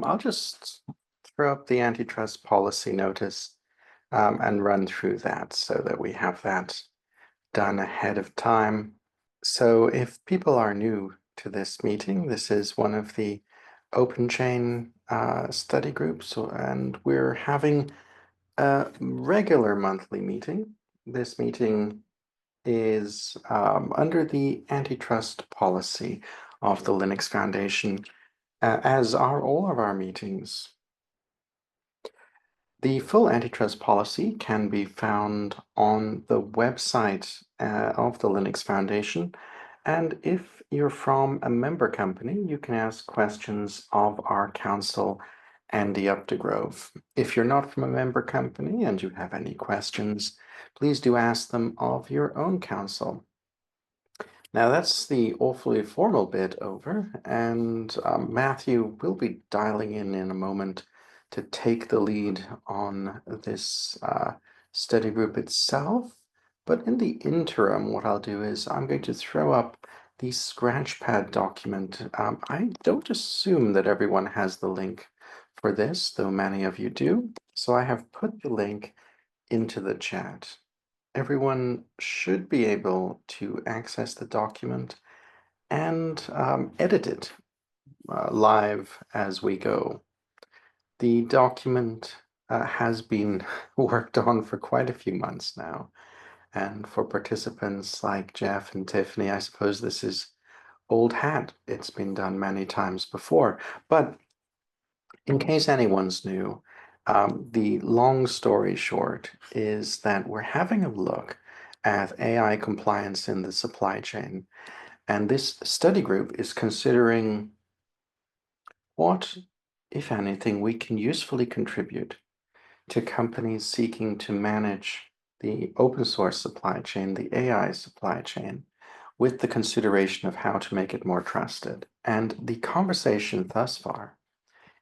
I'll just throw up the antitrust policy notice and run through that so that we have that done ahead of time. So if people are new to this meeting, this is one of the OpenChain study groups, and we're having a regular monthly meeting. This meeting is under the antitrust policy of the Linux Foundation, as are all of our meetings. The full antitrust policy can be found on the website of the Linux Foundation. And if you're from a member company, you can ask questions of our counsel, Andy Updegrove. If you're not from a member company and you have any questions, please do ask them of your own counsel. Now that's the awfully formal bit over, and Matthew will be dialing in a moment to take the lead on this study group itself. But in the interim, what I'll do is I'm going to throw up the Scratchpad document. I don't assume that everyone has the link for this, though many of you do. So I have put the link into the chat. Everyone should be able to access the document and edit it live as we go. The document has been worked on for quite a few months now. And for participants like Jeff and Tiffany, I suppose this is old hat. It's been done many times before. But in case anyone's new, the long story short is that we're having a look at AI compliance in the supply chain. And this study group is considering what, if anything, we can usefully contribute to companies seeking to manage the open source supply chain, the AI supply chain, with the consideration of how to make it more trusted. And the conversation thus far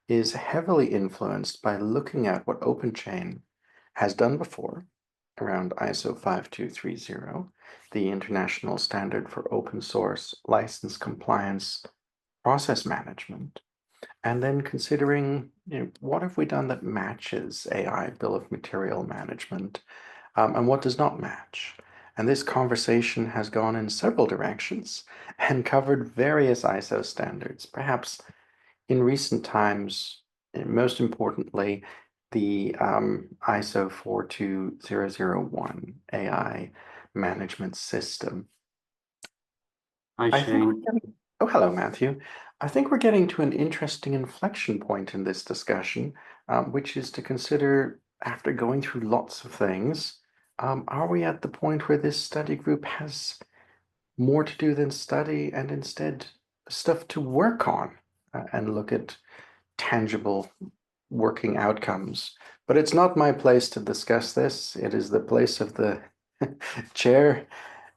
is heavily influenced by looking at what OpenChain has done before around ISO 5230, the international standard for open source license compliance process management, and then considering, what have we done that matches AI bill of material management, and what does not match. And this conversation has gone in several directions and covered various ISO standards, perhaps in recent times, most importantly, the ISO 42001 AI management system. Hi, Shane. Oh, hello, Matthew. I think we're getting to an interesting inflection point in this discussion, which is to consider, after going through lots of things, are we at the point where this study group has more to do than study and instead stuff to work on and look at tangible working outcomes? But it's not my place to discuss this. It is the place of the chair.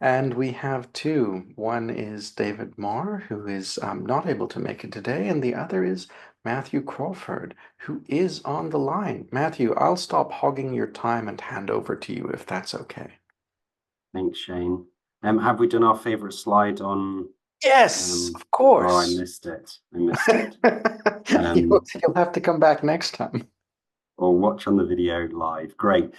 And we have two. One is David Marr, who is not able to make it today, and the other is Matthew Crawford, who is on the line. Matthew, I'll stop hogging your time and hand over to you if that's okay. Thanks, Shane. Have we done our favorite slide on? Yes, of course. Oh, I missed it. You'll have to come back next time. Or watch on the video live. Great.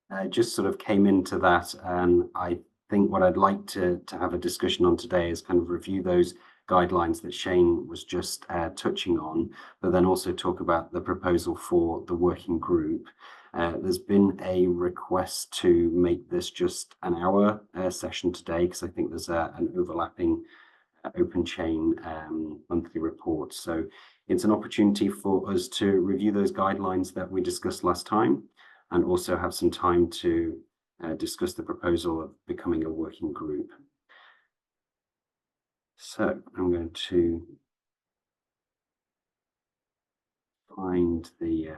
I just sort of came into that, and I think what I'd like to have a discussion on today is kind of review those guidelines that Shane was just touching on, but then also talk about the proposal for the working group. There's been a request to make this just an hour session today, because I think there's an overlapping OpenChain monthly report. So it's an opportunity for us to review those guidelines that we discussed last time, and also have some time to discuss the proposal of becoming a working group. So I'm going to find the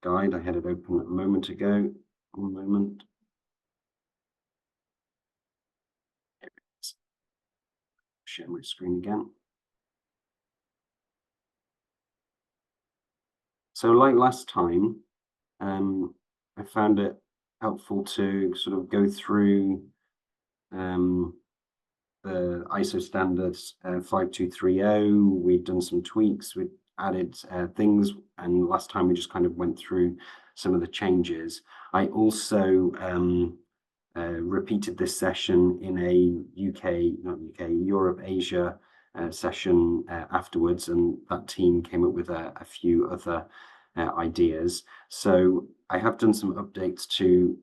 guide. I had it open a moment ago. One moment. Here it is. Share my screen again. So like last time, I found it helpful to sort of go through the ISO standards 5230. We've done some tweaks, we added things, and last time we just kind of went through some of the changes. I also repeated this session in a Europe, Asia session afterwards, and that team came up with a few other ideas. So I have done some updates to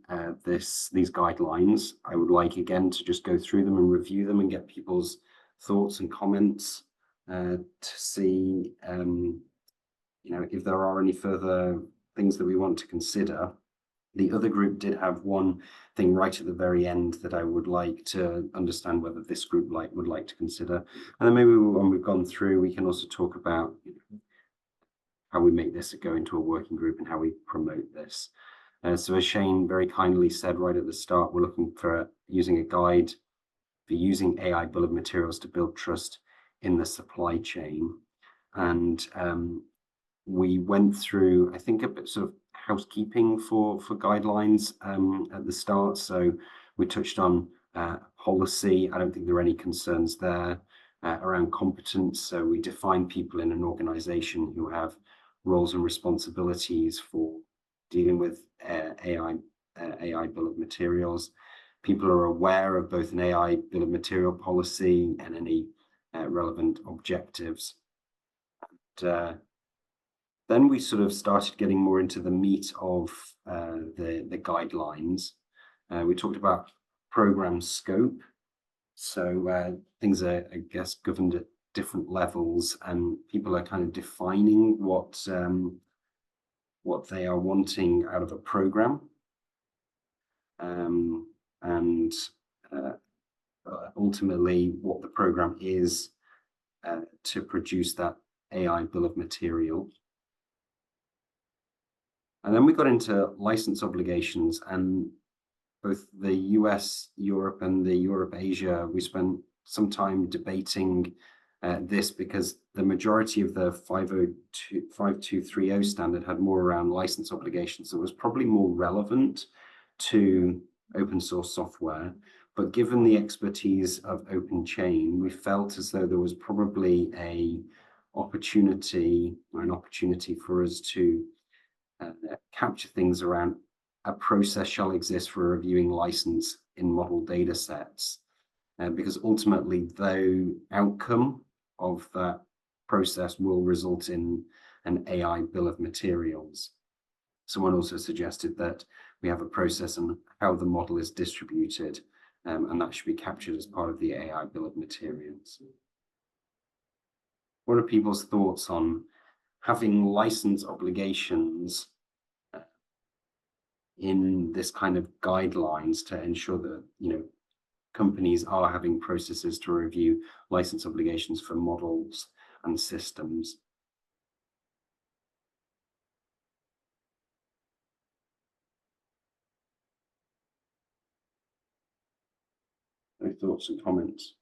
these guidelines. I would like again to just go through them and review them and get people's thoughts and comments to see if there are any further things that we want to consider. The other group did have one thing right at the very end that I would like to understand whether this group would like to consider. And then maybe when we've gone through, we can also talk about how we make this go into a working group and how we promote this. So as Shane very kindly said right at the start, we're looking for using a guide for using AI bill of materials to build trust in the supply chain. And we went through, I think, a bit sort of housekeeping for guidelines at the start. So we touched on policy. I don't think there are any concerns there around competence. So we define people in an organization who have roles and responsibilities for dealing with AI bill of materials. People are aware of both an AI bill of material policy and any relevant objectives. And, then we sort of started getting more into the meat of the guidelines. We talked about program scope. So things are, I guess, governed at different levels, and people are kind of defining what they are wanting out of a program. And ultimately what the program is to produce that AI bill of material. And then we got into license obligations, and both the US, Europe, and the Europe, Asia, we spent some time debating this because the majority of the 5230 standard had more around license obligations. So it was probably more relevant to open source software. But given the expertise of OpenChain, we felt as though there was probably an opportunity for us to capture things around a process shall exist for reviewing license in model data sets, because ultimately the outcome of that process will result in an AI bill of materials. Someone also suggested that we have a process on how the model is distributed, and that should be captured as part of the AI bill of materials. What are people's thoughts on having license obligations in this kind of guidelines to ensure that companies are having processes to review license obligations for models and systems? Any thoughts and comments?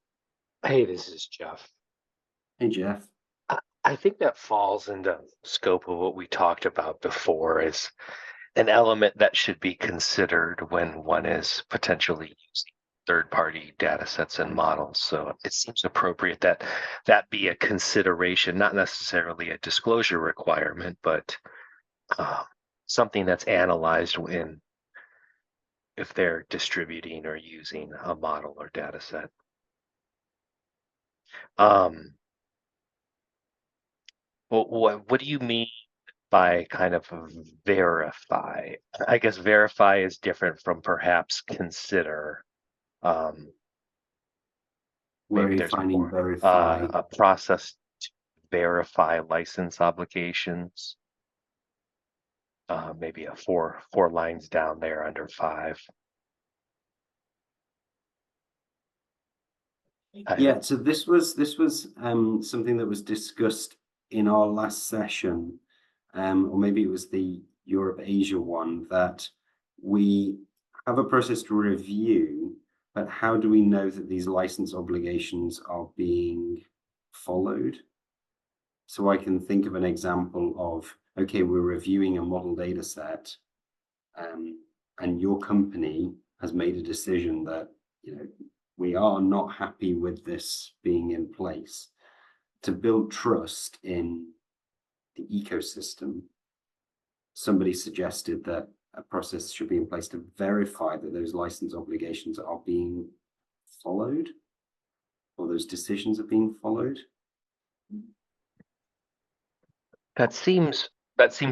Hey, this is Jeff. Hey, Jeff. I think that falls into scope of what we talked about before as an element that should be considered when one is potentially using third-party data sets and models. So it seems appropriate that that be a consideration, not necessarily a disclosure requirement, but something that's analyzed if they're distributing or using a model or data set. What do you mean by kind of verify? I guess verify is different from perhaps consider. Where are Maybe you there's finding more verify? a process to verify license obligations. Maybe a four lines down there under 5. Yeah, so this was something that was discussed in our last session, or maybe it was the Europe Asia one, that we have a process to review, but how do we know that these license obligations are being followed? So I can think of an example of, okay, we're reviewing a model data set, and your company has made a decision that we are not happy with this being in place. To build trust in the ecosystem, somebody suggested that a process should be in place to verify that those license obligations are being followed, or those decisions are being followed. That seems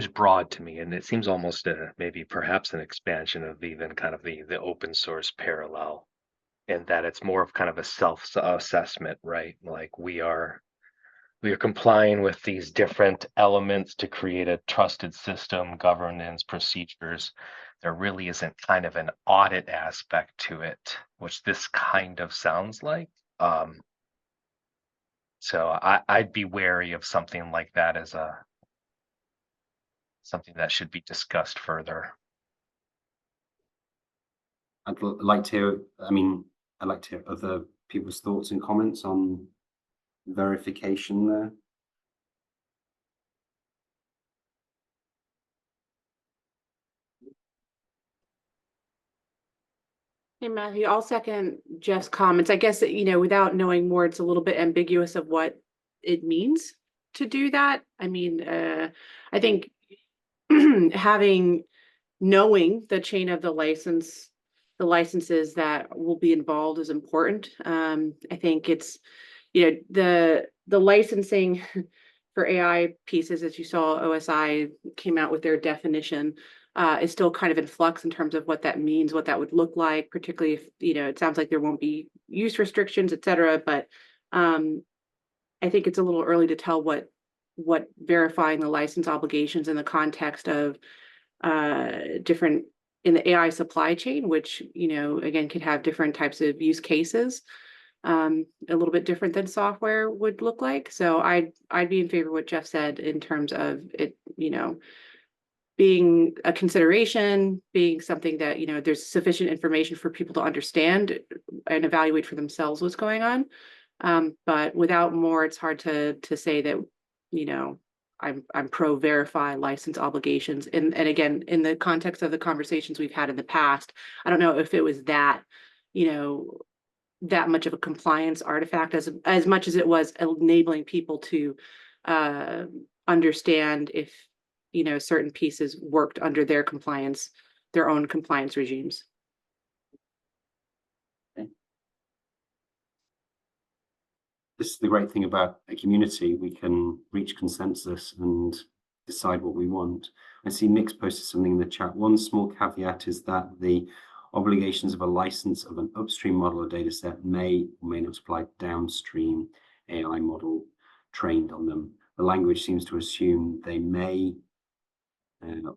broad to me, and it seems almost maybe perhaps an expansion of even kind of the open source parallel, in that it's more of kind of a self-assessment, right? Like we are complying with these different elements to create a trusted system, governance, procedures. There really isn't kind of an audit aspect to it, which this kind of sounds like. So I'd be wary of something like that as something that should be discussed further. I'd like to hear, I'd like to hear other people's thoughts and comments on verification there. Hey, Matthew, I'll second Jeff's comments. I guess, without knowing more, it's a little bit ambiguous of what it means to do that. I think knowing the chain of the licenses that will be involved is important. I think it's, the licensing for AI pieces, as you saw, OSI came out with their definition, is still kind of in flux in terms of what that means, what that would look like, particularly if, it sounds like there won't be use restrictions, et cetera. But I think it's a little early to tell what verifying the license obligations in the context of different in the AI supply chain, which, again, could have different types of use cases, a little bit different than software would look like. So I'd be in favor of what Jeff said in terms of it, being a consideration, being something that, there's sufficient information for people to understand and evaluate for themselves what's going on. But without more, it's hard to say that, I'm pro verify license obligations. And again, in the context of the conversations we've had in the past, I don't know if it was that, that much of a compliance artifact as much as it was enabling people to understand if, certain pieces worked under their own compliance regimes. This is the great thing about a community. We can reach consensus and decide what we want. I see Nick's posted something in the chat. One small caveat is that the obligations of a license of an upstream model or data set may or may not apply downstream AI model trained on them. The language seems to assume they may,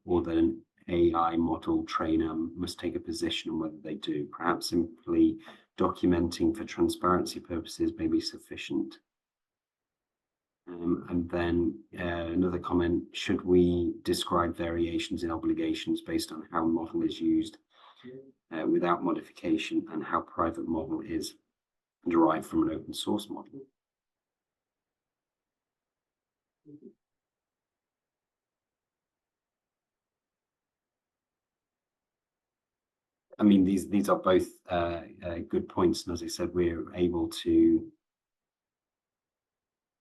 or that an AI model trainer must take a position on whether they do. Perhaps simply documenting for transparency purposes may be sufficient. And then another comment, should we describe variations in obligations based on how model is used without modification and how private model is derived from an open source model? I mean, these are both good points, and as I said, we're able to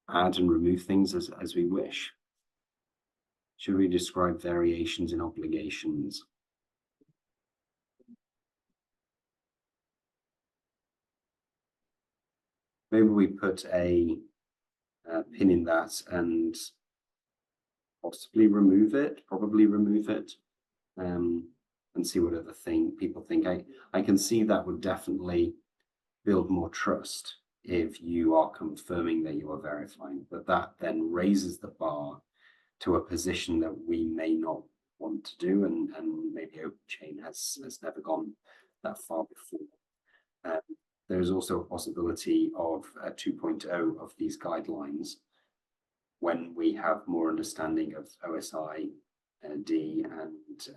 add and remove things as we wish. Should we describe variations in obligations? Maybe we put a pin in that and possibly remove it, probably remove it, and see what other people think. I can see that would definitely build more trust if you are confirming that you are verifying, but that then raises the bar to a position that we may not want to do, and maybe OpenChain has never gone that far before. There is also a possibility of 2.0 of these guidelines when we have more understanding of OSI D and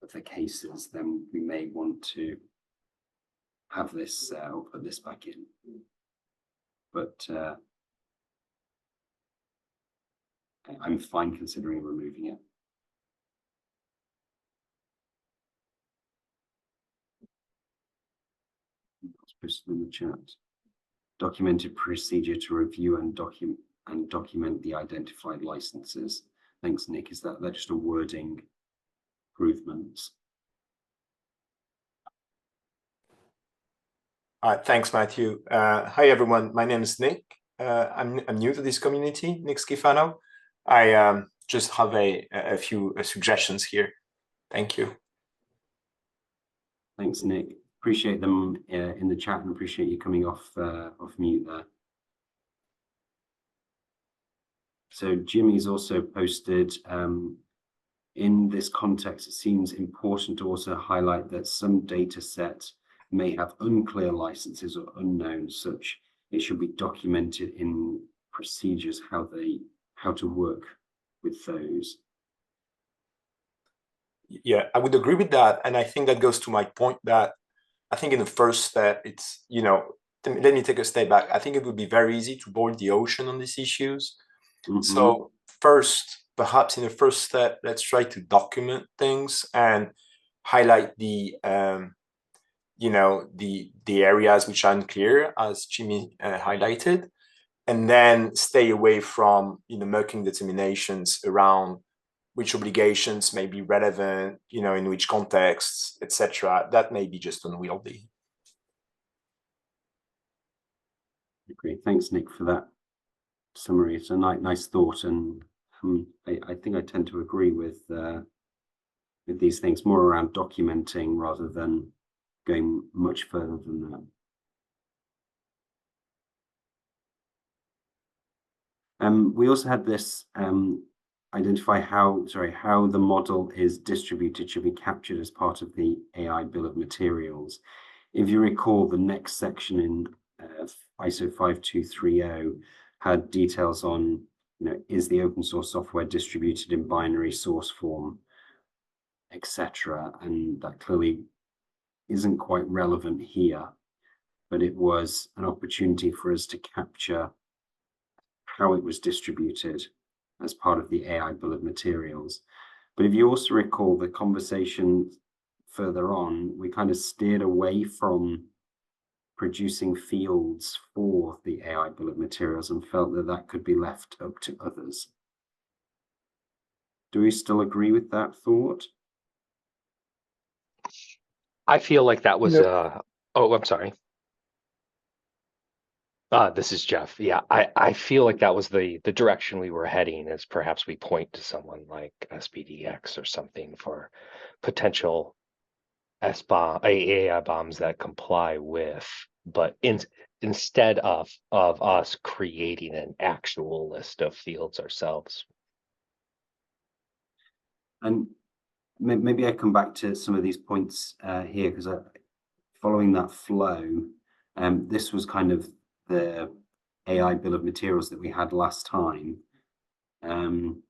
of the cases, then we may want to have this or put this back in. But I'm fine considering removing it. posted in the chat. Documented procedure to review and document the identified licenses. Thanks, Nick. Is that just a wording improvement? Thanks, Matthew. Hi, everyone. My name is Nick. I'm new to this community, Nick Schifano. I just have a few suggestions here. Thank you. Thanks, Nick. Appreciate them in the chat and appreciate you coming off mute there. So Jimmy's also posted, in this context, it seems important to also highlight that some data sets may have unclear licenses or unknown such. It should be documented in procedures how to work with those. Yeah, I would agree with that. And I think that goes to my point that I think in the first step, it's, let me take a step back. I think it would be very easy to boil the ocean on these issues. Mm-hmm. So first, perhaps in the first step, let's try to document things and highlight the areas which are unclear, as Jimmy highlighted, and then stay away from making determinations around which obligations may be relevant, in which contexts, etc. That may be just unwieldy. Great, thanks, Nick, for that summary. It's a nice thought, and I think I tend to agree with these things, more around documenting rather than going much further than that. We also had this identify how the model is distributed should be captured as part of the AI bill of materials. If you recall, the next section in ISO 5230 had details on, is the open source software distributed in binary source form, etc. And that clearly isn't quite relevant here, but it was an opportunity for us to capture how it was distributed as part of the AI bill of materials. But if you also recall the conversation further on, we kind of steered away from producing fields for the AI bill of materials and felt that could be left up to others. Do we still agree with that thought? I feel like that was oh, I'm sorry. This is Jeff. Yeah, I feel like that was the direction we were heading, is perhaps we point to someone like SPDX or something for potential AI bombs that comply with, but instead of us creating an actual list of fields ourselves. And maybe I come back to some of these points here, because following that flow, this was kind of the AI bill of materials that we had last time. And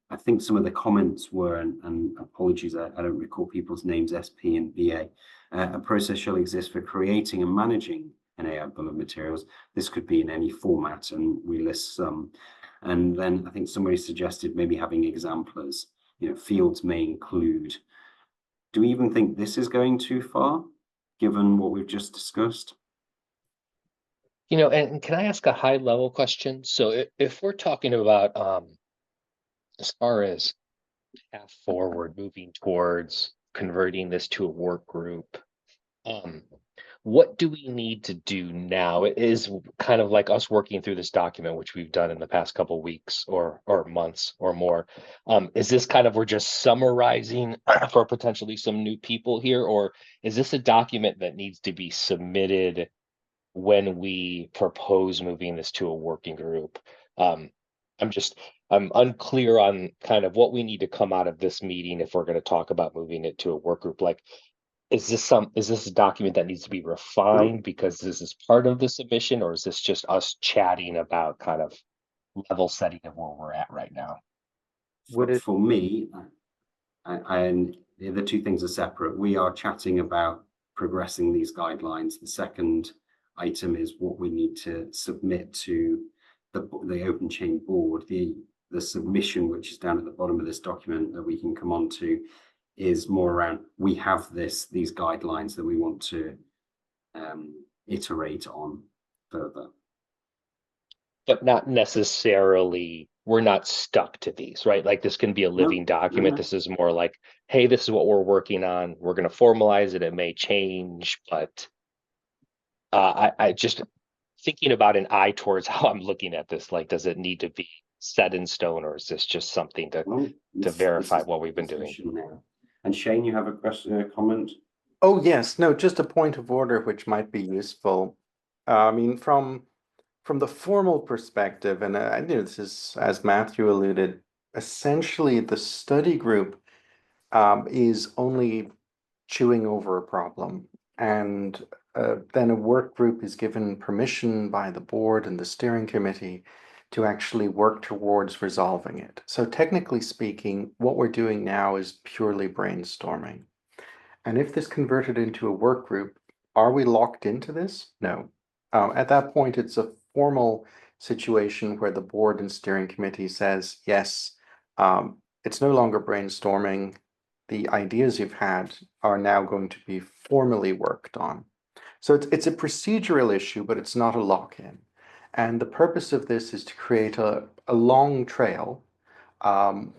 I think some of the comments were, and apologies, I don't recall people's names, SP and BA, a process shall exist for creating and managing an AI bill of materials. This could be in any format, and we list some. And then I think somebody suggested maybe having examplers, fields may include. Do we even think this is going too far, given what we've just discussed? And can I ask a high level question? So if we're talking about as far as path forward, moving towards converting this to a work group, what do we need to do now? It is kind of like us working through this document, which we've done in the past couple of weeks or months or more. Is this kind of, we're just summarizing for potentially some new people here, or is this a document that needs to be submitted when we propose moving this to a working group? I'm unclear on kind of what we need to come out of this meeting if we're going to talk about moving it to a work group. Like, is this a document that needs to be refined because this is part of the submission, or is this just us chatting about kind of level setting of where we're at right now? For me, and the two things are separate. We are chatting about progressing these guidelines. The second item is what we need to submit to the OpenChain board, the submission, which is down at the bottom of this document that we can come on to, is more around, we have these guidelines that we want to iterate on further. But not necessarily, we're not stuck to these, right? Like this can be a living document. no. This is more like, hey, this is what we're working on. We're going to formalize it. It may change, but I just thinking about an eye towards how I'm looking at this. Like, does it need to be set in stone, or is this just something to verify what we've been doing? Now. And Shane, you have a question, a comment? Oh, yes. No, just a point of order which might be useful. I mean, from the formal perspective, and I know this is, as Matthew alluded, essentially the study group is only chewing over a problem. And then a work group is given permission by the board and the steering committee to actually work towards resolving it. So technically speaking, what we're doing now is purely brainstorming. And if this converted into a work group, are we locked into this? No. At that point, it's a formal situation where the board and steering committee says, yes, it's no longer brainstorming. The ideas you've had are now going to be formally worked on. So it's a procedural issue, but it's not a lock-in. And the purpose of this is to create a long trail,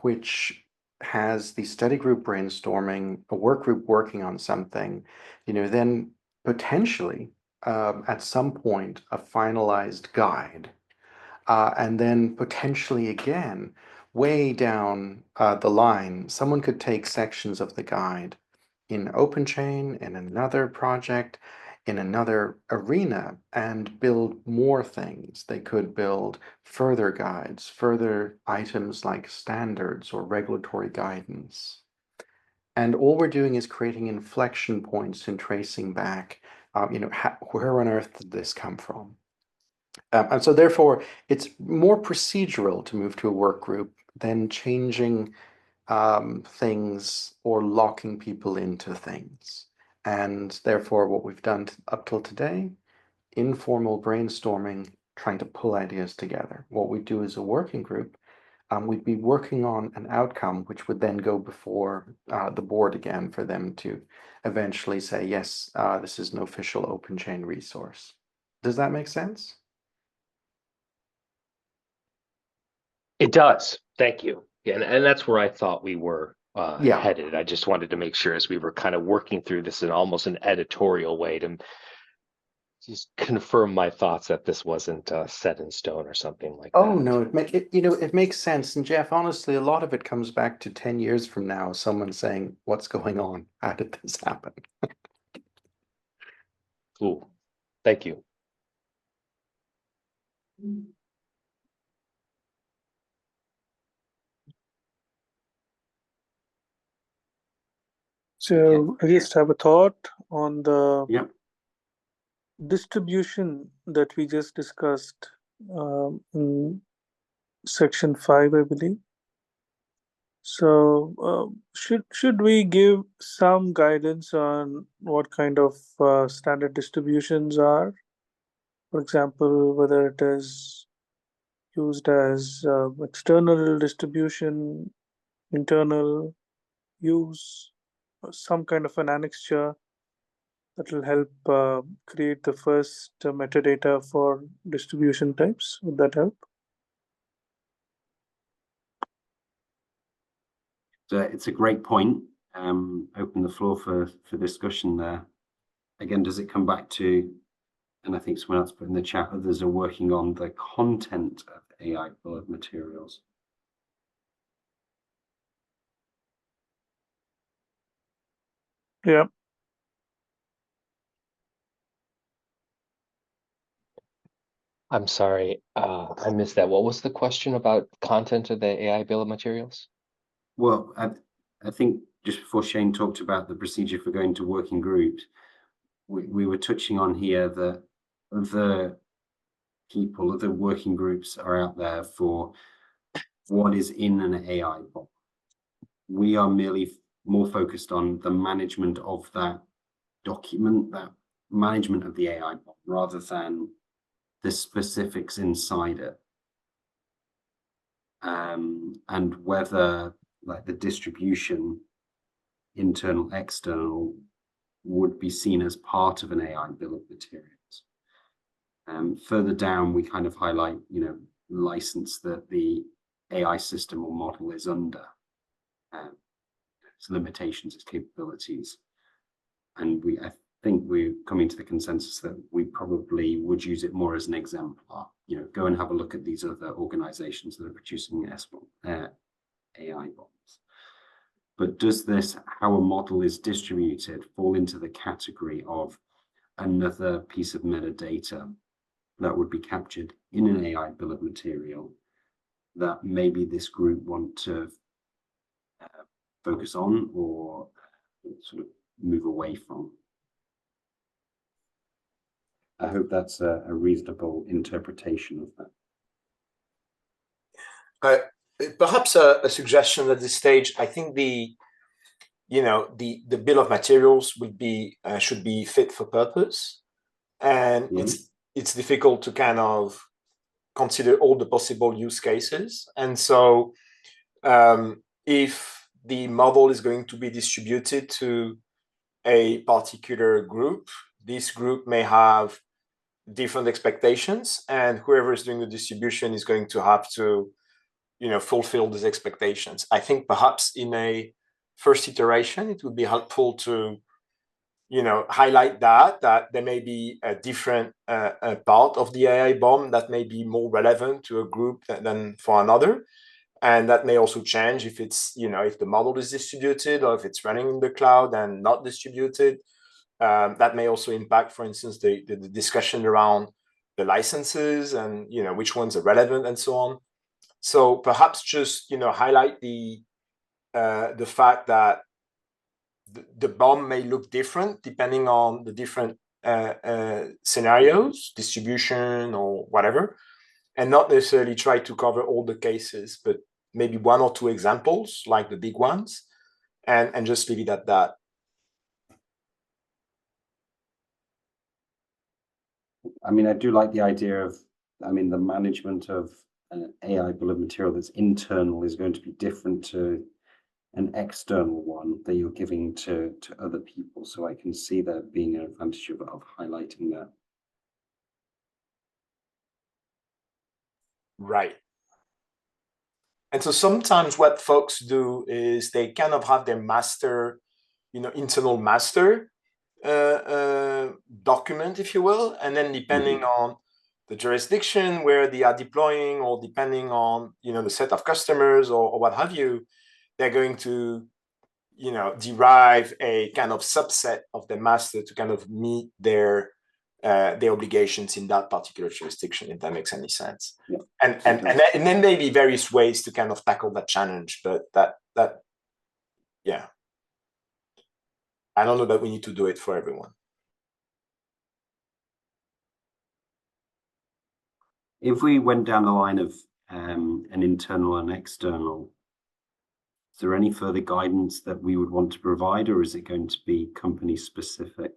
which has the study group brainstorming, a work group working on something, then potentially at some point a finalized guide, and then potentially again, way down the line, someone could take sections of the guide in OpenChain, in another project, in another arena, and build more things. They could build further guides, further items like standards or regulatory guidance. And all we're doing is creating inflection points and tracing back, where on earth did this come from? And so therefore, it's more procedural to move to a work group than changing things or locking people into things. And therefore, what we've done up till today, informal brainstorming, trying to pull ideas together. What we do as a working group, we'd be working on an outcome which would then go before the board again for them to eventually say, yes, this is an official OpenChain resource. Does that make sense? It does. Thank you. Yeah, and that's where I thought we were Yeah. headed. I just wanted to make sure as we were kind of working through this in almost an editorial way to just confirm my thoughts that this wasn't set in stone or something like Oh that. no, it makes sense. And Jeff, honestly, a lot of it comes back to 10 years from now, someone saying, what's going on? How did this happen? Cool. Thank you. So I just have a thought on the Yep. distribution that we just discussed in section 5, I believe. So should we give some guidance on what kind of standard distributions are? For example, whether it is used as external distribution, internal use, or some kind of an annexure that will help create the first metadata for distribution types. Would that help? So it's a great point. Open the floor for discussion there. Again, does it come back to, and I think someone else put in the chat, others are working on the content of AI bullet materials. Yeah. I'm sorry, I missed that. What was the question about content of the AI bill of materials? Well, I think just before Shane talked about the procedure for going to working groups, we were touching on here that the people, the working groups are out there for what is in an AI bot. We are merely more focused on the management of that document, that management of the AI bot, rather than the specifics inside it. And whether like the distribution internal, external would be seen as part of an AI bill of materials. Further down, we kind of highlight, license that the AI system or model is under, its limitations, its capabilities. And I think we're coming to the consensus that we probably would use it more as an exemplar. Go and have a look at these other organizations that are producing AI bombs. But does this, how a model is distributed, fall into the category of another piece of metadata that would be captured in an AI bill of material that maybe this group want to focus on or sort of move away from? I hope that's a reasonable interpretation of that. Perhaps a suggestion at this stage. I think the bill of materials should be fit for purpose, and it's difficult to kind of consider all the possible use cases. And so if the model is going to be distributed to a particular group, this group may have different expectations, and whoever is doing the distribution is going to have to fulfill these expectations. I think perhaps in a first iteration, it would be helpful to highlight that there may be a different part of the AI bomb that may be more relevant to a group than for another. And that may also change if it's, if the model is distributed or if it's running in the cloud and not distributed. That may also impact, for instance, the discussion around the licenses and, which ones are relevant and so on. So perhaps just, highlight the fact that the bomb may look different depending on the different scenarios, distribution or whatever, and not necessarily try to cover all the cases, but maybe one or two examples, like the big ones, and just leave it at that. I mean, I do like the idea of, the management of an AI bill of material that's internal is going to be different to an external one that you're giving to other people. So I can see there being an advantage of highlighting that. Right. And so sometimes what folks do is they kind of have their master, internal master document, if you will. And then depending on the jurisdiction where they are deploying, or depending on, the set of customers or what have you, they're going to, derive a kind of subset of the master to kind of meet their obligations in that particular jurisdiction, if that makes any sense. Yeah. And then maybe various ways to kind of tackle that challenge, but that yeah, I don't know that we need to do it for everyone. If we went down the line of an internal and external, is there any further guidance that we would want to provide, or is it going to be company specific?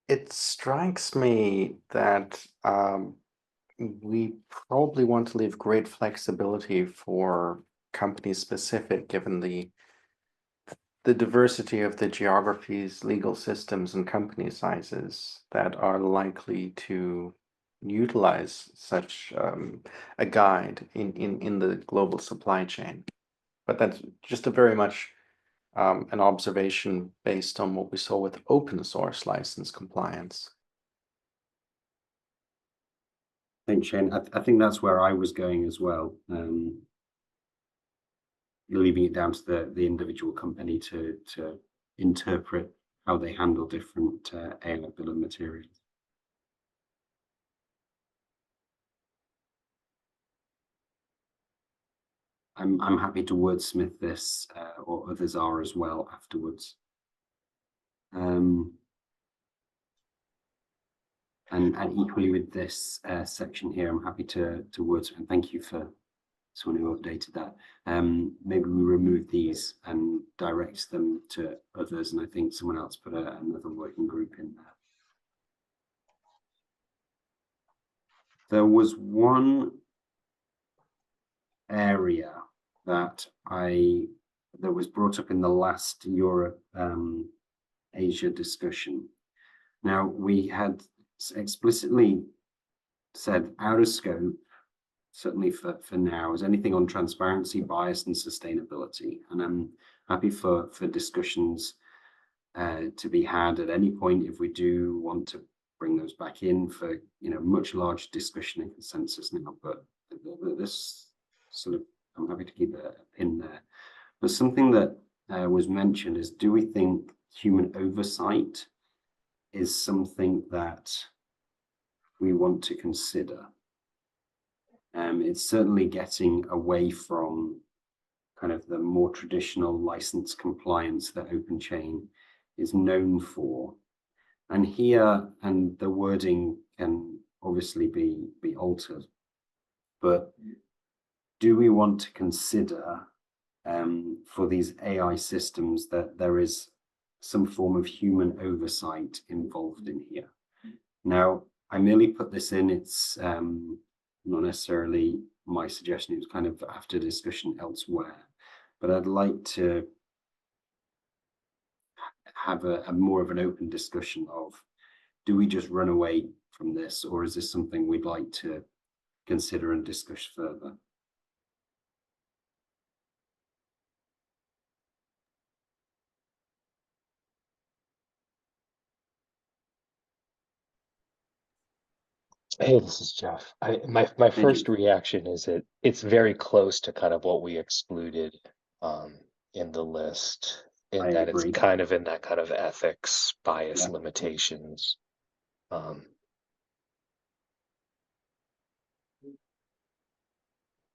It strikes me that we probably want to leave great flexibility for company specific, given the diversity of the geographies, legal systems, and company sizes that are likely to utilize such a guide in the global supply chain. But that's just a very much an observation based on what we saw with open source license compliance. Thanks, Shane. I think that's where I was going as well. Leaving it down to the individual company to interpret how they handle different AI bill of materials. I'm happy to wordsmith this, or others are as well afterwards. And equally with this section here, I'm happy to wordsmith, and thank you for someone who updated that. Maybe we remove these and direct them to others, and I think someone else put another working group in there. There was one area that was brought up in the last Europe Asia discussion. Now, we had explicitly said out of scope, certainly for now, is anything on transparency, bias, and sustainability. And I'm happy for discussions to be had at any point if we do want to bring those back in for much larger discussion and consensus now. But this sort of, I'm happy to keep a pin there. But something that was mentioned is, do we think human oversight is something that we want to consider? It's certainly getting away from kind of the more traditional license compliance that OpenChain is known for. And here, and the wording can obviously be altered, but do we want to consider for these AI systems that there is some form of human oversight involved in here? Now, I merely put this in, it's not necessarily my suggestion, it was kind of after discussion elsewhere, but I'd like to have a more of an open discussion of, do we just run away from this, or is this something we'd like to consider and discuss further? Hey, this is Jeff. My first reaction is it's very close to kind of what we excluded in the list, in that it's kind of in that kind of ethics, bias, limitations.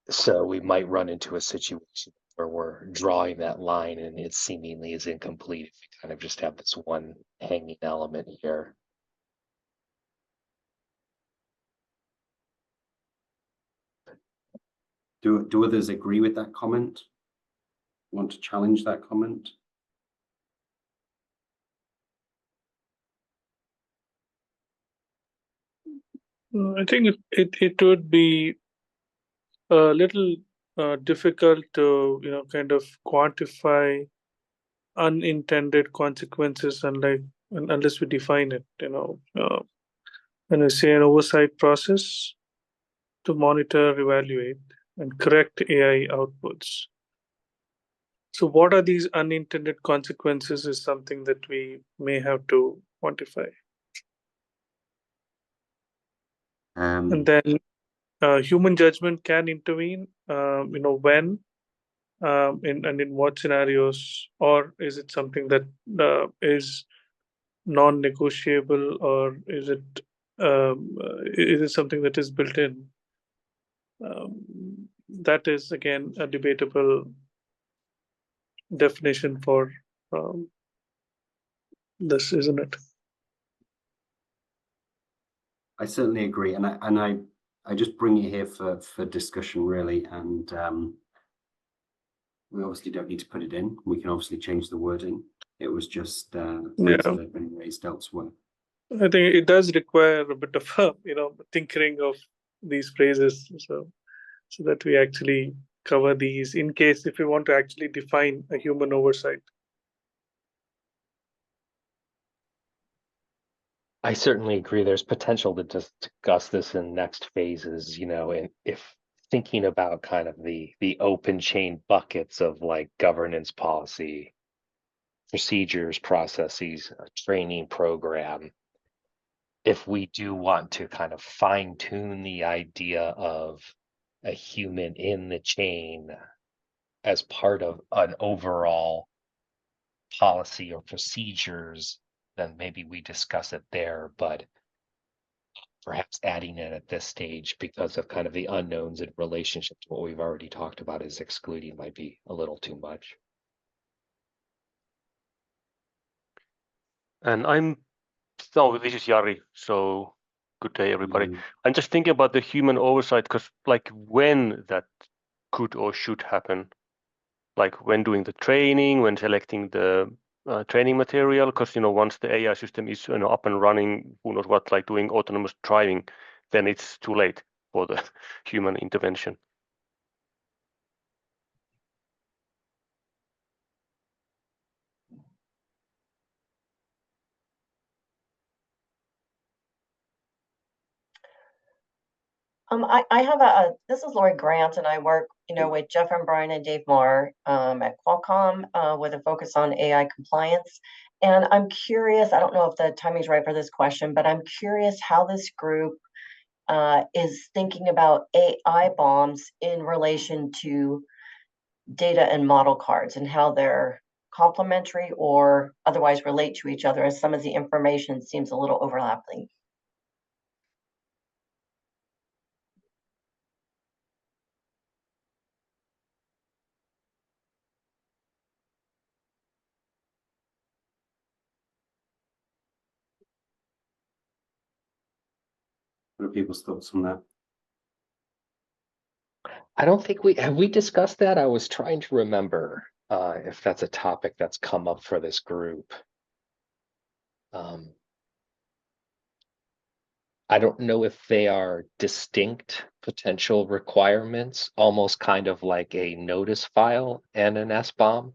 So we might run into a situation where we're drawing that line and it seemingly is incomplete if we kind of just have this one hanging element here. Do others agree with that comment? Want to challenge that comment? I think it would be a little difficult to kind of quantify unintended consequences unless we define it. When we say an oversight process to monitor, evaluate, and correct AI outputs. So what are these unintended consequences is something that we may have to quantify. And then human judgment can intervene, when, and in what scenarios, or is it something that is non-negotiable, or is it something that is built in? That is again a debatable definition for this, isn't it? I certainly agree, and I just bring it here for discussion, really, and we obviously don't need to put it in. We can obviously change the wording. It was just things that have been raised elsewhere. I think it does require a bit of tinkering of these phrases, so that we actually cover these in case if we want to actually define a human oversight. I certainly agree. There's potential to discuss this in next phases, and if thinking about kind of the open chain buckets of like governance policy, procedures, processes, a training program, if we do want to kind of fine tune the idea of a human in the chain as part of an overall policy or procedures, then maybe we discuss it there, but perhaps adding it at this stage because of kind of the unknowns in relationship to what we've already talked about is excluding might be a little too much. And this is Jari, so good day, everybody. I'm just thinking about the human oversight, because like when that could or should happen, like when doing the training, when selecting the training material, because once the AI system is up and running, who knows what, like doing autonomous driving, then it's too late for the human intervention. I have this is Lori Grant, and I work, with Jeff and Brian and Dave Marr at Qualcomm with a focus on AI compliance. And I'm curious, I don't know if the timing's right for this question, but I'm curious how this group is thinking about AI bombs in relation to data and model cards and how they're complementary or otherwise relate to each other, as some of the information seems a little overlapping. What are people's thoughts on that? I don't think have we discussed that. I was trying to remember if that's a topic that's come up for this group. I don't know if they are distinct potential requirements, almost kind of like a notice file and an SBOM.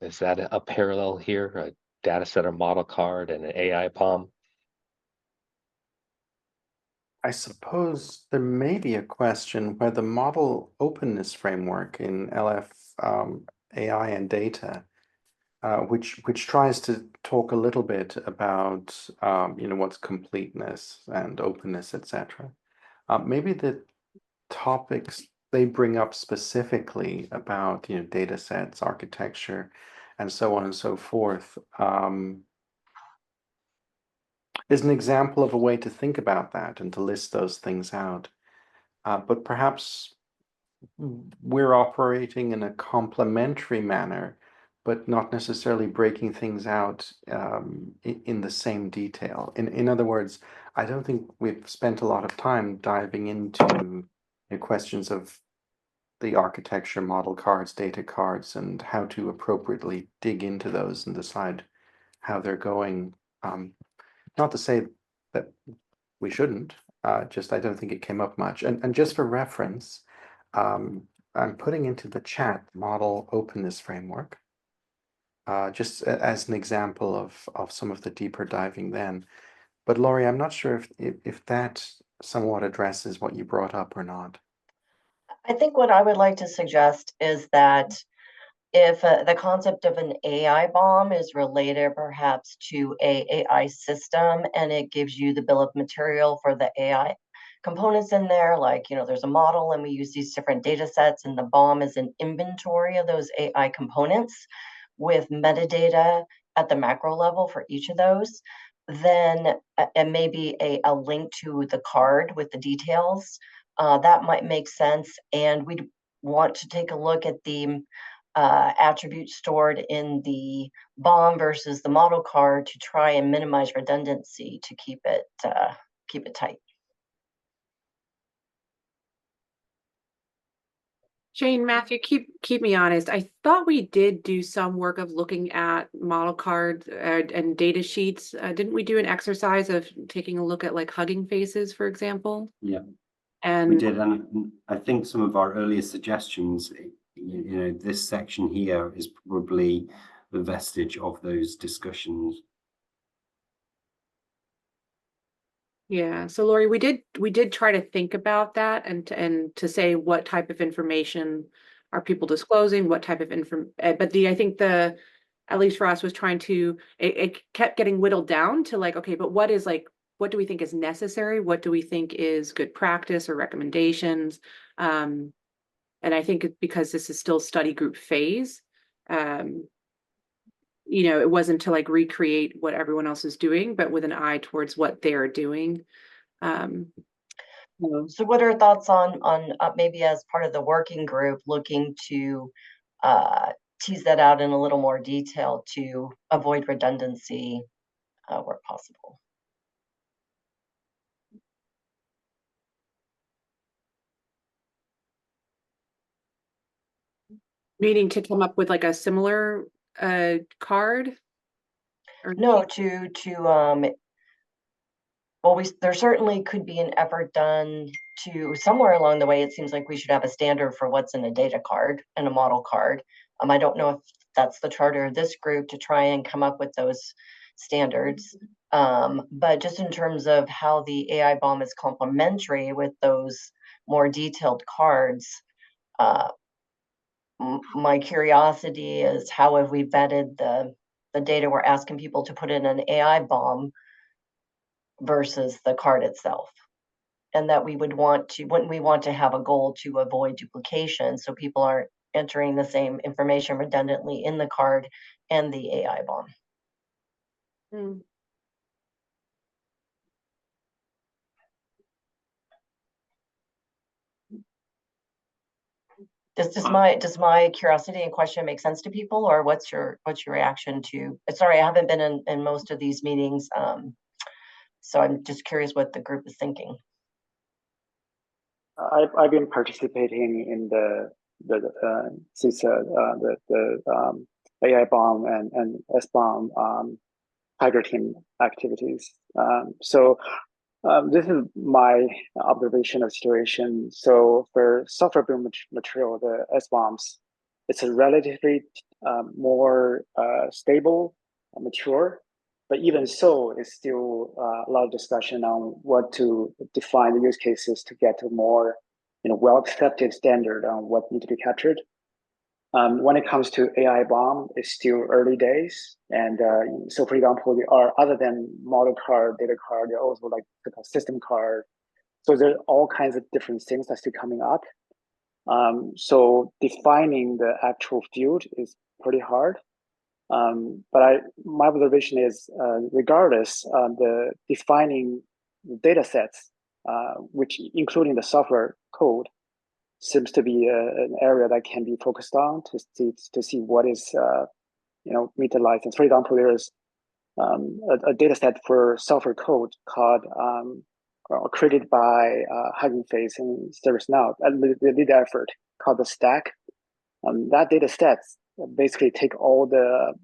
Is that a parallel here? A data center model card and an AI POM? I suppose there may be a question where the model openness framework in LF AI and data, which tries to talk a little bit about what's completeness and openness, etc. Maybe the topics they bring up specifically about data sets, architecture, and so on and so forth is an example of a way to think about that and to list those things out. But perhaps we're operating in a complementary manner, but not necessarily breaking things out in the same detail. In other words, I don't think we've spent a lot of time diving into questions of the architecture, model cards, data cards, and how to appropriately dig into those and decide how they're going. Not to say that we shouldn't, just I don't think it came up much. And just for reference, I'm putting into the chat model openness framework, just as an example of some of the deeper diving then. But Laurie, I'm not sure if that somewhat addresses what you brought up or not. I think what I would like to suggest is that if the concept of an AI bomb is related perhaps to a AI system, and it gives you the bill of material for the AI components in there, like, there's a model and we use these different data sets, and the bomb is an inventory of those AI components with metadata at the macro level for each of those, then, and maybe a link to the card with the details, that might make sense. And we'd want to take a look at the attributes stored in the BOM versus the model card to try and minimize redundancy to keep it tight. Shane, Matthew, keep me honest. I thought we did do some work of looking at model cards and data sheets. Didn't we do an exercise of taking a look at like Hugging Faces, for example? Yeah, and we did, and I think some of our earlier suggestions, this section here is probably the vestige of those discussions. Yeah, so Laurie, we did try to think about that and to say what type of information are people disclosing, what type of but I think at least for us was trying to it kept getting whittled down to like, okay, but what do we think is necessary? What do we think is good practice or recommendations? And I think because this is still study group phase, it wasn't to like recreate what everyone else is doing, but with an eye towards what they're doing. So what are thoughts on maybe as part of the working group looking to tease that out in a little more detail to avoid redundancy where possible? Meaning to come up with like a similar card? No, to well, there certainly could be an effort done to somewhere along the way. It seems like we should have a standard for what's in a data card and a model card. I don't know if that's the charter of this group to try and come up with those standards. But just in terms of how the AI bomb is complementary with those more detailed cards, my curiosity is how have we vetted the data we're asking people to put in an AI bomb versus the card itself? And that wouldn't we want to have a goal to avoid duplication so people aren't entering the same information redundantly in the card and the AI bomb? Does my curiosity and question make sense to people, or what's your reaction to? Sorry, I haven't been in most of these meetings, so I'm just curious what the group is thinking. I've been participating in the CISA, the AI bomb and S bomb Tiger team activities. So this is my observation of situation. So for software build material, the S bombs, it's a relatively more stable, mature. But even so, it's still a lot of discussion on what to define the use cases to get to more, well-accepted standard on what need to be captured. When it comes to AI bomb, it's still early days. And so, for example, there are, other than model card, data card, there are also like system card. So there's all kinds of different things that's still coming up. So defining the actual field is pretty hard. But my observation is, regardless, the defining data sets, which including the software code, seems to be an area that can be focused on to see what is meet the license. For example, there is a data set for software code called created by Hugging Face and ServiceNow, the lead effort called the stack. That data sets basically take all the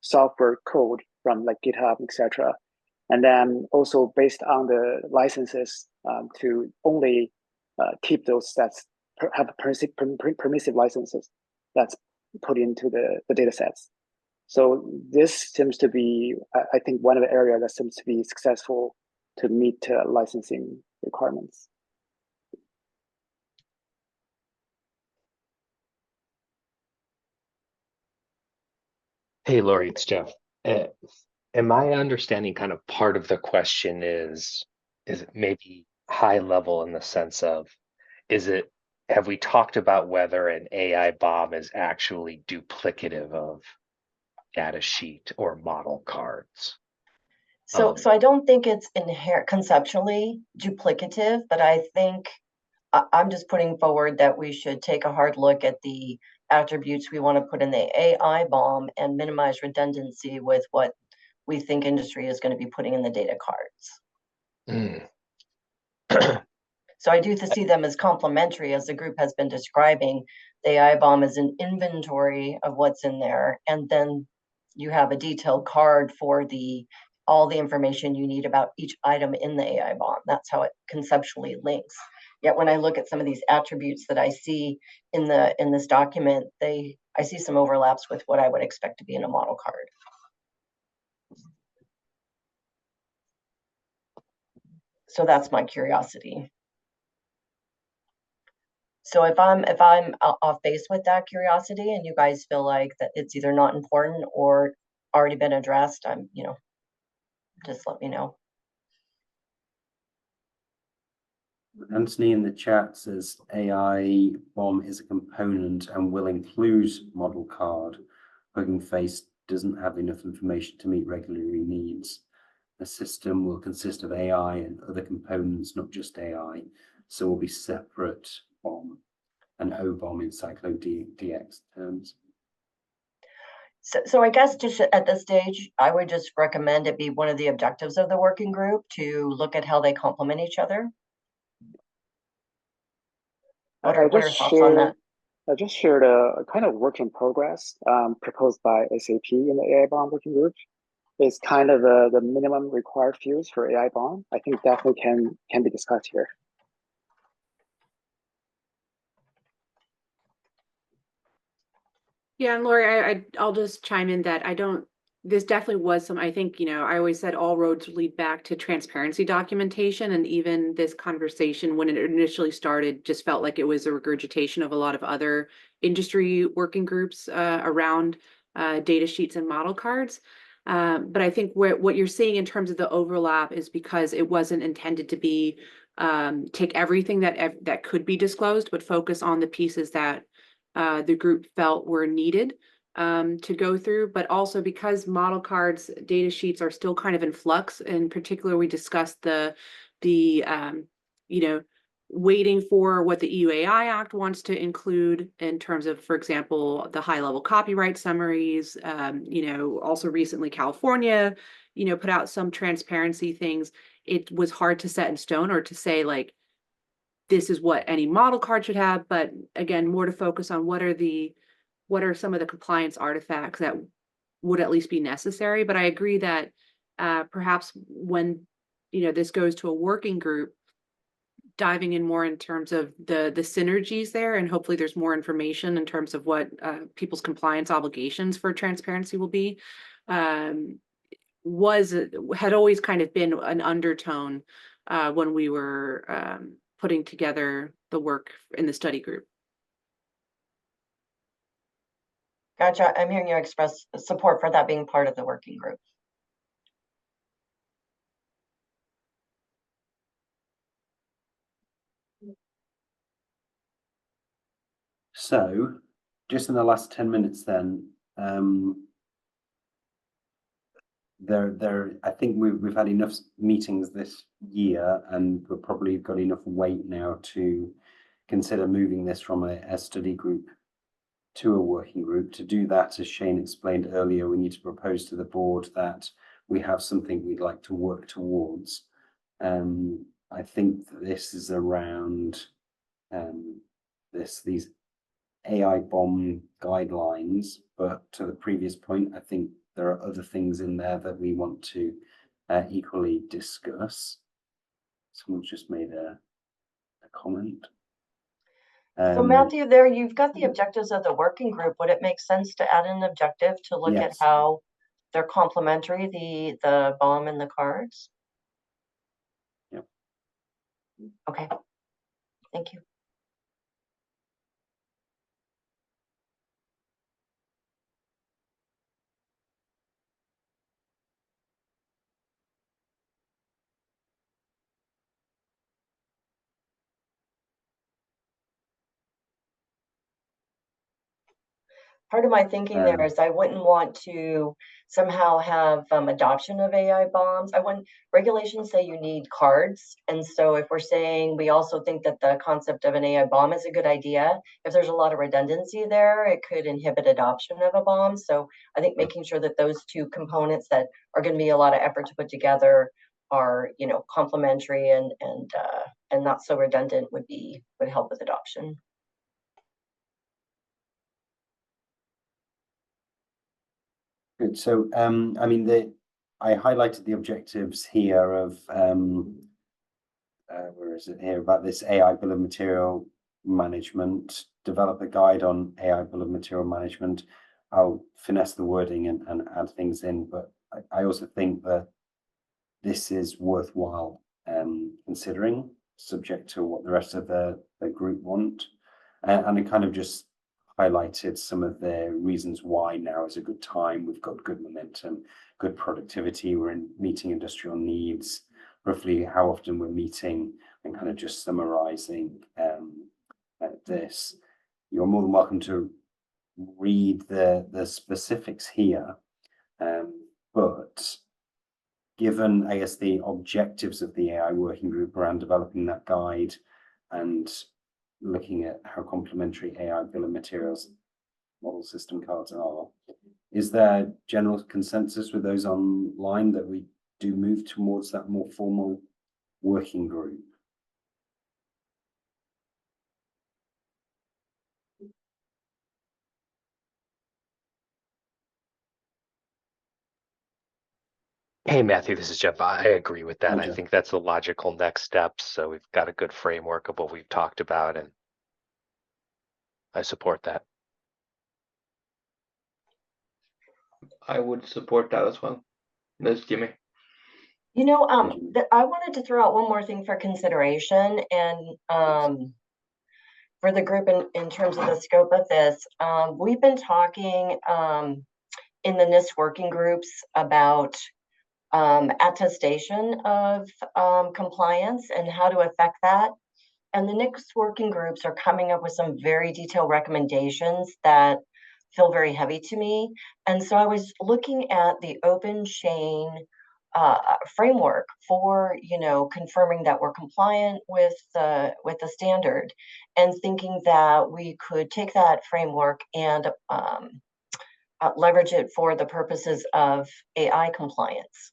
software code from like GitHub, etc., and then also based on the licenses to only keep those sets, have permissive licenses that's put into the data sets. So this seems to be, I think, one of the areas that seems to be successful to meet licensing requirements. Hey, Lori, it's Jeff. Am I understanding kind of part of the question is it maybe high level in the sense of, have we talked about whether an AI bomb is actually duplicative of data sheet or model cards? So I don't think it's inherent conceptually duplicative, but I think I'm just putting forward that we should take a hard look at the attributes we want to put in the AI bomb and minimize redundancy with what we think industry is going to be putting in the data cards. So I do see them as complementary, as the group has been describing. The AI bomb is an inventory of what's in there, and then you have a detailed card for all the information you need about each item in the AI bomb. That's how it conceptually links. Yet when I look at some of these attributes that I see in this document, I see some overlaps with what I would expect to be in a model card. So that's my curiosity. So if I'm off base with that curiosity and you guys feel like that it's either not important or already been addressed, just let me know. Anthony in the chat says AI bomb is a component and will include model card. Hugging Face doesn't have enough information to meet regulatory needs. The system will consist of AI and other components, not just AI. So will be separate bomb and O-bomb in CycloDX terms. So I guess just at this stage, I would just recommend it be one of the objectives of the working group to look at how they complement each other. What are your thoughts on that? I just shared a kind of work in progress proposed by SAP in the AI bomb working group. is kind of the minimum required fields for AI bomb, I think definitely can be discussed here. Yeah, and Lori, I'll just chime in that this definitely was I think, I always said all roads lead back to transparency documentation. And even this conversation, when it initially started, just felt like it was a regurgitation of a lot of other industry working groups around data sheets and model cards. But I think what you're seeing in terms of the overlap is because it wasn't intended to be take everything that could be disclosed, but focus on the pieces that the group felt were needed to go through, but also because model cards, data sheets are still kind of in flux. In particular, we discussed you know, waiting for what the EU-AI Act wants to include in terms of, for example, the high-level copyright summaries. Also recently California, put out some transparency things. It was hard to set in stone or to say like, this is what any model card should have, but again, more to focus on what are some of the compliance artifacts that would at least be necessary. But I agree that perhaps when this goes to a working group, diving in more in terms of the synergies there, and hopefully there's more information in terms of what people's compliance obligations for transparency will be, had always kind of been an undertone when we were putting together the work in the study group. Gotcha. I'm hearing you express support for that being part of the working group. So, just in the last 10 minutes then, I think we've had enough meetings this year, and we've probably got enough weight now to consider moving this from a study group to a working group. To do that, as Shane explained earlier, we need to propose to the board that we have something we'd like to work towards. I think that this is around these AI bomb guidelines, but to the previous point, I think there are other things in there that we want to equally discuss. Someone's just made a comment. So Matthew, there you've got the objectives of the working group. Would it make sense to add an objective to look at how they're complementary, the bomb and the cards? Yep. Okay. Thank you. Part of my thinking there is I wouldn't want to somehow have adoption of AI bombs. Regulations say you need cards. And so if we're saying we also think that the concept of an AI bomb is a good idea, if there's a lot of redundancy there, it could inhibit adoption of a bomb. So I think making sure that those two components that are going to be a lot of effort to put together are, complementary and not so redundant would help with adoption. Good. So, I mean, I highlighted the objectives here of where is it here about this AI bill of material management, develop a guide on AI bill of material management. I'll finesse the wording and add things in, but I also think that this is worthwhile considering, subject to what the rest of the group want. And it kind of just highlighted some of the reasons why now is a good time. We've got good momentum, good productivity. We're meeting industrial needs, roughly how often we're meeting, and kind of just summarizing this. You're more than welcome to read the specifics here, but given, I guess, the objectives of the AI working group around developing that guide and looking at how complementary AI bill of materials model system cards are, is there general consensus with those online that we do move towards that more formal working group? Hey, Matthew, this is Jeff. I agree with that. Hi, I Jeff. think that's the logical next step. So we've got a good framework of what we've talked about, and I support that. I would support that as well. That's Jimmy. You know, I wanted to throw out one more thing for consideration, and for the group in terms of the scope of this. We've been talking in the NIST working groups about attestation of compliance and how to affect that. And the NIST working groups are coming up with some very detailed recommendations that feel very heavy to me. And so I was looking at the OpenChain framework for, confirming that we're compliant with the standard, and thinking that we could take that framework and leverage it for the purposes of AI compliance.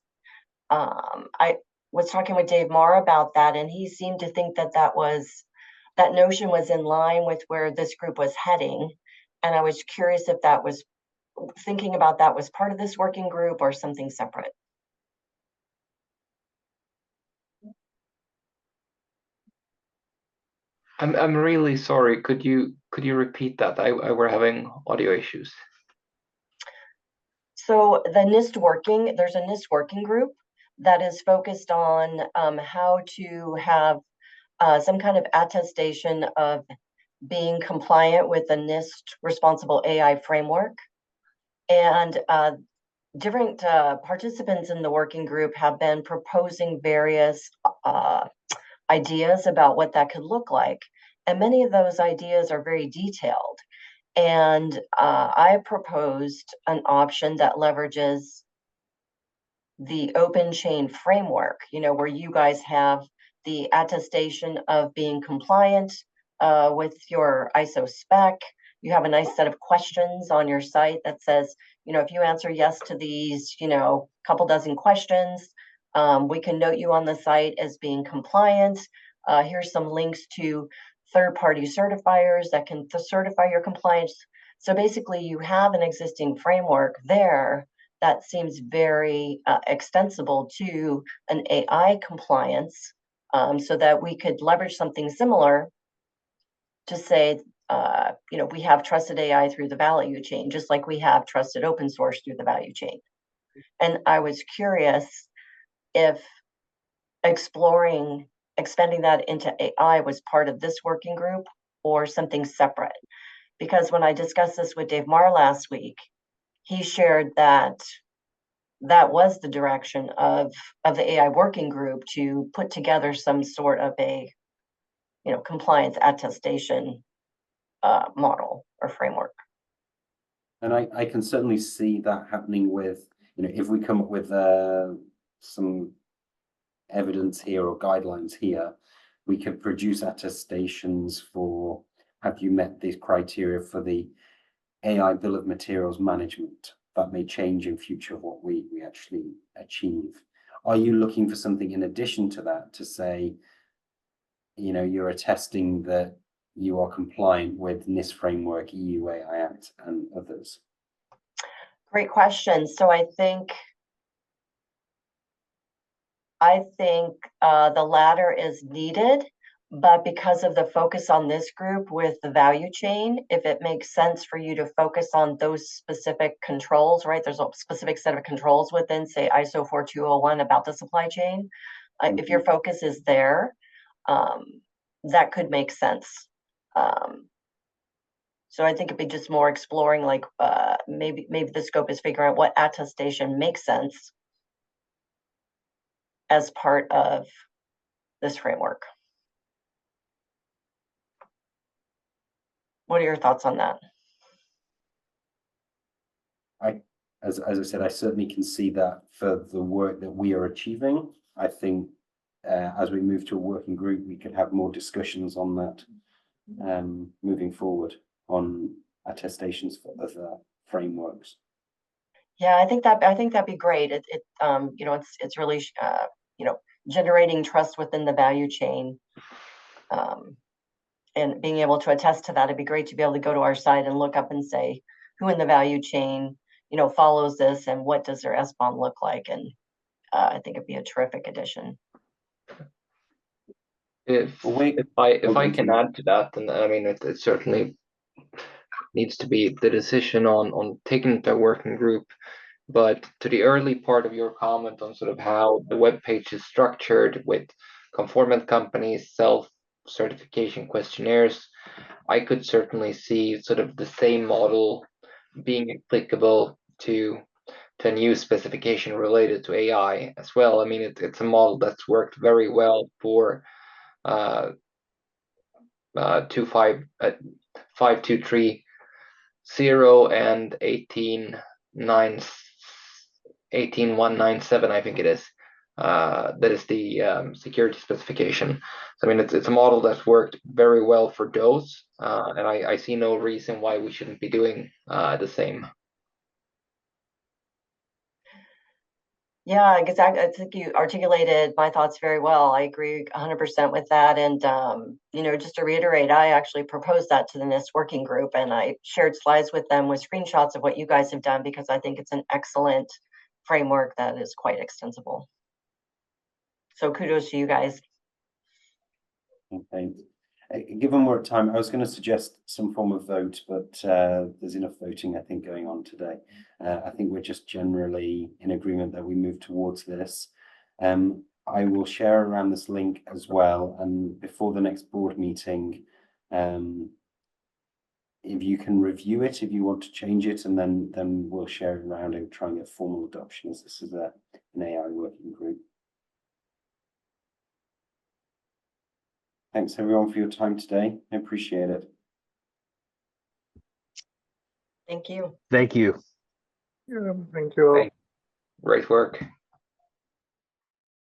I was talking with Dave Marr about that, and he seemed to think that that notion was in line with where this group was heading. And I was curious if that was thinking about that was part of this working group or something separate. I'm really sorry. Could you repeat that? We're having audio issues. So there's a NIST working group that is focused on how to have some kind of attestation of being compliant with the NIST responsible AI framework. And different participants in the working group have been proposing various ideas about what that could look like. And many of those ideas are very detailed. And I proposed an option that leverages the OpenChain framework, where you guys have the attestation of being compliant with your ISO spec. You have a nice set of questions on your site that says, if you answer yes to these, couple dozen questions, we can note you on the site as being compliant. Here's some links to third-party certifiers that can certify your compliance. So basically, you have an existing framework there that seems very extensible to an AI compliance, so that we could leverage something similar to say, we have trusted AI through the value chain, just like we have trusted open source through the value chain. And I was curious if expanding that into AI was part of this working group or something separate. Because when I discussed this with Dave Marr last week, he shared that was the direction of the AI working group, to put together some sort of a compliance attestation model or framework. And I can certainly see that happening with, if we come up with some evidence here or guidelines here, we could produce attestations for, have you met these criteria for the AI bill of materials management? That may change in future what we actually achieve. Are you looking for something in addition to that to say, you're attesting that you are compliant with NIST framework, EU AI Act, and others? Great question. So I think the latter is needed, but because of the focus on this group with the value chain, if it makes sense for you to focus on those specific controls, right? There's a specific set of controls within, say, ISO 4201 about the supply chain. If your focus is there, that could make sense. So I think it'd be just more exploring, like maybe the scope is figuring out what attestation makes sense as part of this framework. What are your thoughts on that? As I said, I certainly can see that for the work that we are achieving. I think as we move to a working group, we could have more discussions on that moving forward on attestations for other frameworks. Yeah, I think that'd be great. It's really generating trust within the value chain, and being able to attest to that. It'd be great to be able to go to our site and look up and say who in the value chain follows this, and what does their SBOM look like, and I think it'd be a terrific addition. If I can add to that, and I mean it certainly needs to be the decision on taking it to a working group. But to the early part of your comment on sort of how the web page is structured with conformant companies, self-certification questionnaires, I could certainly see sort of the same model being applicable to a new specification related to AI as well. I mean, it's a model that's worked very well for 5230 and 18197, I think it is. That is the security specification. So I mean, it's a model that's worked very well for those, and I see no reason why we shouldn't be doing the same. Yeah, exactly. I think you articulated my thoughts very well. I agree 100% with that. And, just to reiterate, I actually proposed that to the NIST working group, and I shared slides with them with screenshots of what you guys have done, because I think it's an excellent framework that is quite extensible. So kudos to you guys. Okay. Given we're at time, I was going to suggest some form of vote, but there's enough voting, I think, going on today. I think we're just generally in agreement that we move towards this. I will share around this link as well, and before the next board meeting, if you can review it, if you want to change it, and then we'll share it around and try and get formal adoption, as this is an AI working group. Thanks everyone for your time today. I appreciate it. Thank you. Thank you. Yeah, thank you all. Great work.